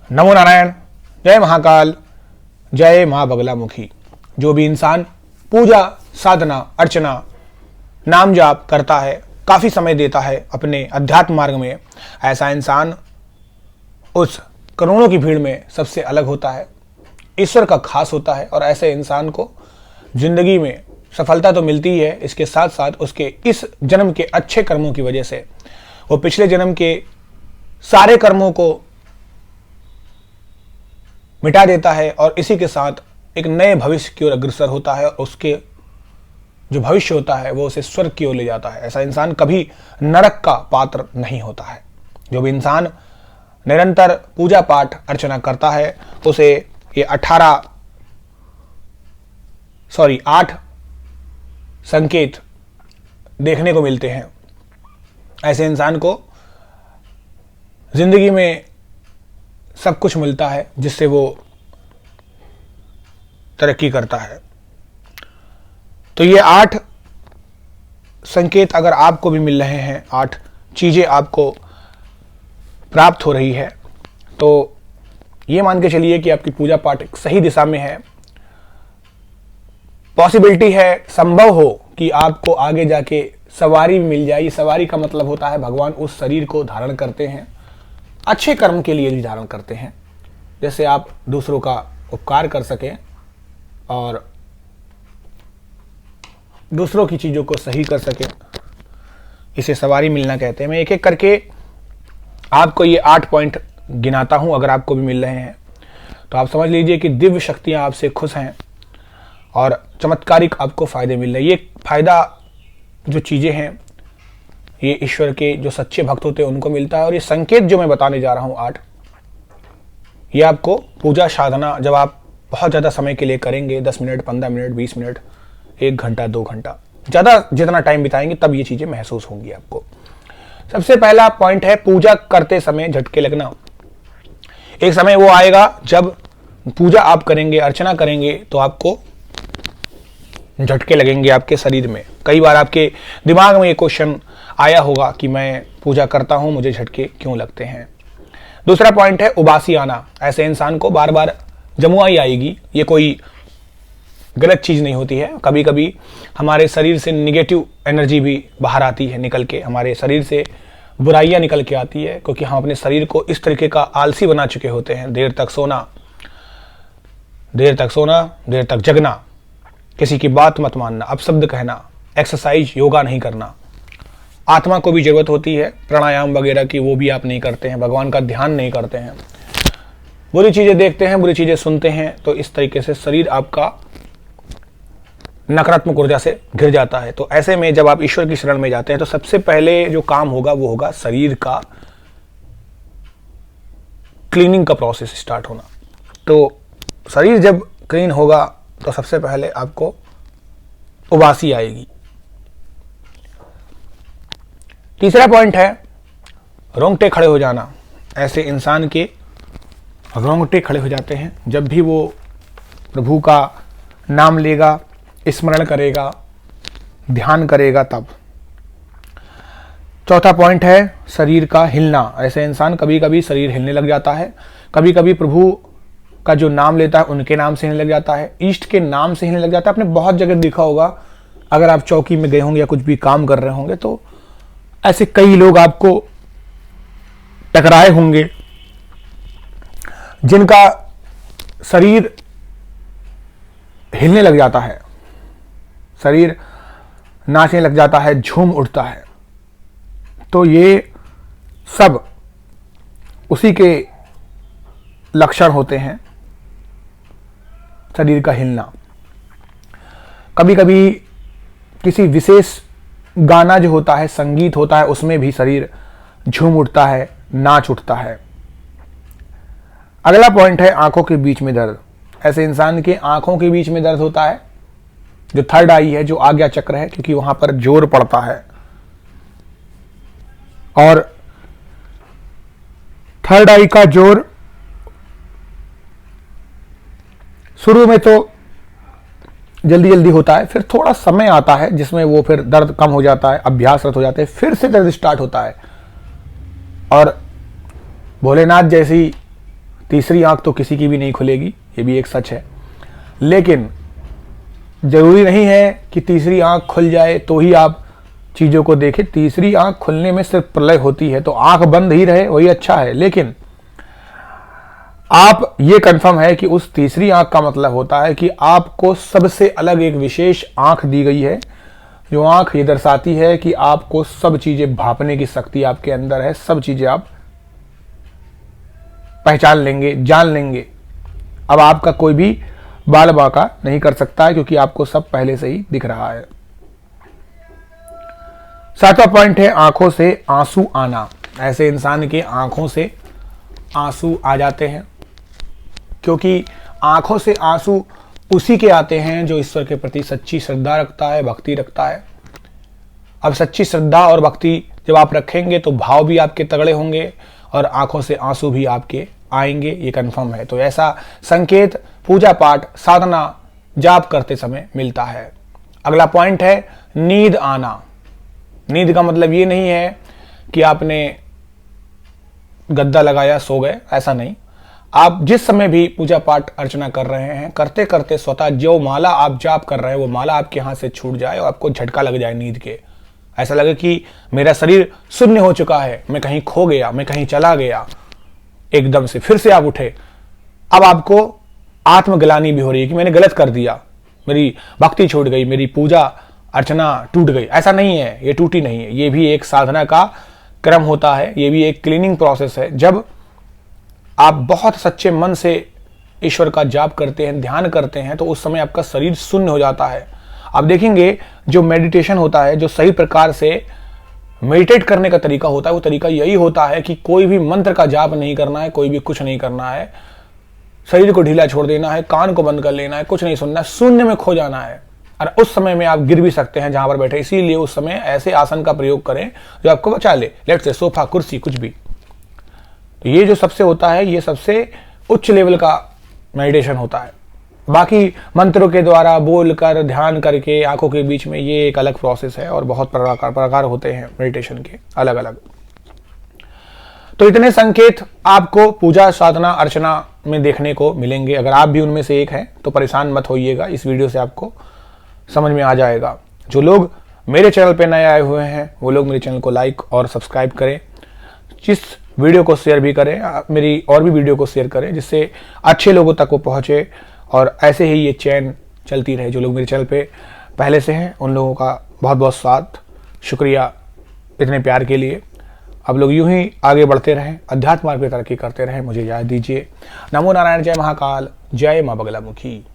नमो नारायण, जय महाकाल, जय माँ बगलामुखी। जो भी इंसान पूजा, साधना, अर्चना, नाम जाप करता है, काफी समय देता है अपने अध्यात्म मार्ग में, ऐसा इंसान उस करोड़ों की भीड़ में सबसे अलग होता है, ईश्वर का खास होता है। और ऐसे इंसान को जिंदगी में सफलता तो मिलती ही है, इसके साथ साथ उसके इस जन्म के अच्छे कर्मों की वजह से वो पिछले जन्म के सारे कर्मों को मिटा देता है और इसी के साथ एक नए भविष्य की ओर अग्रसर होता है और उसके जो भविष्य होता है वो उसे स्वर्ग की ओर ले जाता है। ऐसा इंसान कभी नरक का पात्र नहीं होता है। जो भी इंसान निरंतर पूजा पाठ अर्चना करता है उसे ये 8 संकेत देखने को मिलते हैं। ऐसे इंसान को जिंदगी में सब कुछ मिलता है जिससे वो तरक्की करता है। तो ये 8 संकेत अगर आपको भी मिल रहे हैं, 8 चीजें आपको प्राप्त हो रही है, तो ये मान के चलिए कि आपकी पूजा पाठ एक सही दिशा में है। पॉसिबिलिटी है, संभव हो कि आपको आगे जाके सवारी मिल जाए। सवारी का मतलब होता है भगवान उस शरीर को धारण करते हैं, अच्छे कर्म के लिए भी धारण करते हैं, जैसे आप दूसरों का उपकार कर सकें और दूसरों की चीज़ों को सही कर सकें, इसे सवारी मिलना कहते हैं। मैं एक एक करके आपको ये 8 पॉइंट गिनाता हूं। अगर आपको भी मिल रहे हैं तो आप समझ लीजिए कि दिव्य शक्तियां आपसे खुश हैं और चमत्कारिक आपको फायदे मिल रहे हैं। ये फायदा जो चीज़ें हैं ये ईश्वर के जो सच्चे भक्त होते हैं उनको मिलता है। और ये संकेत जो मैं बताने जा रहा हूँ 8, ये आपको पूजा साधना जब आप बहुत ज़्यादा समय के लिए करेंगे, 10 मिनट, 15 मिनट, 20 मिनट, 1 घंटा, 2 घंटा, ज़्यादा जितना टाइम बिताएंगे तब ये चीज़ें महसूस होंगी आपको। सबसे पहला पॉइंट है पूजा करते समय झटके लगना। एक समय वो आएगा जब पूजा आप करेंगे, अर्चना करेंगे तो आपको झटके लगेंगे आपके शरीर में। कई बार आपके दिमाग में ये क्वेश्चन आया होगा कि मैं पूजा करता हूं, मुझे झटके क्यों लगते हैं। दूसरा पॉइंट है उबासी आना। ऐसे इंसान को बार बार जमुआई आएगी। ये कोई गलत चीज नहीं होती है। कभी कभी हमारे शरीर से निगेटिव एनर्जी भी बाहर आती है, निकल के हमारे शरीर से बुराइयां निकल के आती है, क्योंकि हम अपने शरीर को इस तरीके का आलसी बना चुके होते हैं। देर तक सोना, देर तक जगना, किसी की बात मत मानना, अपशब्द कहना, एक्सरसाइज योगा नहीं करना। आत्मा को भी जरूरत होती है प्राणायाम वगैरह की, वो भी आप नहीं करते हैं। भगवान का ध्यान नहीं करते हैं, बुरी चीजें देखते हैं, बुरी चीजें सुनते हैं। तो इस तरीके से शरीर आपका नकारात्मक ऊर्जा से घिर जाता है। तो ऐसे में जब आप ईश्वर की शरण में जाते हैं तो सबसे पहले जो काम होगा वो होगा शरीर का क्लीनिंग का प्रोसेस स्टार्ट होना। तो शरीर जब क्लीन होगा तो सबसे पहले आपको उबासी आएगी। तीसरा पॉइंट है रोंगटे खड़े हो जाना। ऐसे इंसान के रोंगटे खड़े हो जाते हैं जब भी वो प्रभु का नाम लेगा, स्मरण करेगा, ध्यान करेगा तब। चौथा पॉइंट है शरीर का हिलना। ऐसे इंसान कभी कभी शरीर हिलने लग जाता है, कभी कभी प्रभु का जो नाम लेता है उनके नाम से हिलने लग जाता है, इष्ट के नाम से हिलने लग जाता है। आपने बहुत जगह देखा होगा, अगर आप चौकी में गए होंगे या कुछ भी काम कर रहे होंगे तो ऐसे कई लोग आपको टकराए होंगे जिनका शरीर हिलने लग जाता है, शरीर नाचने लग जाता है, झूम उठता है। तो ये सब उसी के लक्षण होते हैं, शरीर का हिलना। कभी कभी किसी विशेष गाना जो होता है, संगीत होता है, उसमें भी शरीर झूम उठता है, नाच उठता है। अगला पॉइंट है आंखों के बीच में दर्द। ऐसे इंसान के आंखों के बीच में दर्द होता है, जो थर्ड आई है, जो आज्ञा चक्र है, क्योंकि वहां पर जोर पड़ता है। और थर्ड आई का जोर शुरू में तो जल्दी जल्दी होता है, फिर थोड़ा समय आता है जिसमें वो फिर दर्द कम हो जाता है, अभ्यासरत हो जाते हैं, फिर से दर्द स्टार्ट होता है। और भोलेनाथ जैसी तीसरी आंख तो किसी की भी नहीं खुलेगी, ये भी एक सच है। लेकिन जरूरी नहीं है कि तीसरी आंख खुल जाए तो ही आप चीज़ों को देखें। तीसरी आंख खुलने में सिर्फ प्रलय होती है, तो आंख बंद ही रहे वही अच्छा है। लेकिन आप ये कंफर्म है कि उस तीसरी आंख का मतलब होता है कि आपको सबसे अलग एक विशेष आंख दी गई है, जो आंख ये दर्शाती है कि आपको सब चीजें भांपने की शक्ति आपके अंदर है, सब चीजें आप पहचान लेंगे, जान लेंगे। अब आपका कोई भी बाल बांका नहीं कर सकता है, क्योंकि आपको सब पहले से ही दिख रहा है। 7वां पॉइंट है आंखों से आंसू आना। ऐसे इंसान के आंखों से आंसू आ जाते हैं, क्योंकि आंखों से आंसू उसी के आते हैं जो ईश्वर के प्रति सच्ची श्रद्धा रखता है, भक्ति रखता है। अब सच्ची श्रद्धा और भक्ति जब आप रखेंगे तो भाव भी आपके तगड़े होंगे और आंखों से आंसू भी आपके आएंगे, ये कंफर्म है। तो ऐसा संकेत पूजा पाठ, साधना, जाप करते समय मिलता है। अगला पॉइंट है नींद आना। नींद का मतलब ये नहीं है कि आपने गद्दा लगाया सो गए, ऐसा नहीं। आप जिस समय भी पूजा पाठ अर्चना कर रहे हैं, करते करते स्वतः जो माला आप जाप कर रहे हैं वो माला आपके हाथ से छूट जाए और आपको झटका लग जाए नींद के। ऐसा लगे कि मेरा शरीर शून्य हो चुका है, मैं कहीं खो गया, मैं कहीं चला गया। एकदम से फिर से आप उठे। अब आपको आत्मग्लानि भी हो रही है कि मैंने गलत कर दिया, मेरी भक्ति छूट गई, मेरी पूजा अर्चना टूट गई। ऐसा नहीं है, ये टूटी नहीं है। ये भी एक साधना का क्रम होता है, ये भी एक क्लीनिंग प्रोसेस है। जब आप बहुत सच्चे मन से ईश्वर का जाप करते हैं, ध्यान करते हैं, तो उस समय आपका शरीर शून्य हो जाता है। आप देखेंगे जो मेडिटेशन होता है, जो सही प्रकार से मेडिटेट करने का तरीका होता है, वो तरीका यही होता है कि कोई भी मंत्र का जाप नहीं करना है, कोई भी कुछ नहीं करना है, शरीर को ढीला छोड़ देना है, कान को बंद कर लेना है, कुछ नहीं सुनना है, शून्य में खो जाना है। और उस समय में आप गिर भी सकते हैं जहां पर बैठे। इसीलिए उस समय ऐसे आसन का प्रयोग करें जो आपको बचा ले, लेट से सोफा, कुर्सी, कुछ भी। तो ये जो सबसे होता है, ये सबसे उच्च लेवल का मेडिटेशन होता है। बाकी मंत्रों के द्वारा बोलकर, ध्यान करके, आंखों के बीच में, ये एक अलग प्रोसेस है और बहुत प्रकार होते हैं मेडिटेशन के अलग अलग। तो इतने संकेत आपको पूजा, साधना, अर्चना में देखने को मिलेंगे। अगर आप भी उनमें से एक हैं तो परेशान मत होइएगा, इस वीडियो से आपको समझ में आ जाएगा। जो लोग मेरे चैनल पे नए आए हुए हैं वो लोग मेरे चैनल को लाइक और सब्सक्राइब करें, जिस वीडियो को शेयर भी करें, मेरी और भी वीडियो को शेयर करें, जिससे अच्छे लोगों तक वो पहुंचे और ऐसे ही ये चैन चलती रहे। जो लोग मेरे चैनल पे पहले से हैं उन लोगों का बहुत बहुत साथ, शुक्रिया इतने प्यार के लिए। अब लोग यूं ही आगे बढ़ते रहें, अध्यात्म मार्ग पे तरक्की करते रहें। मुझे याद दीजिए। नमो नारायण, जय महाकाल, जय माँ बगलामुखी।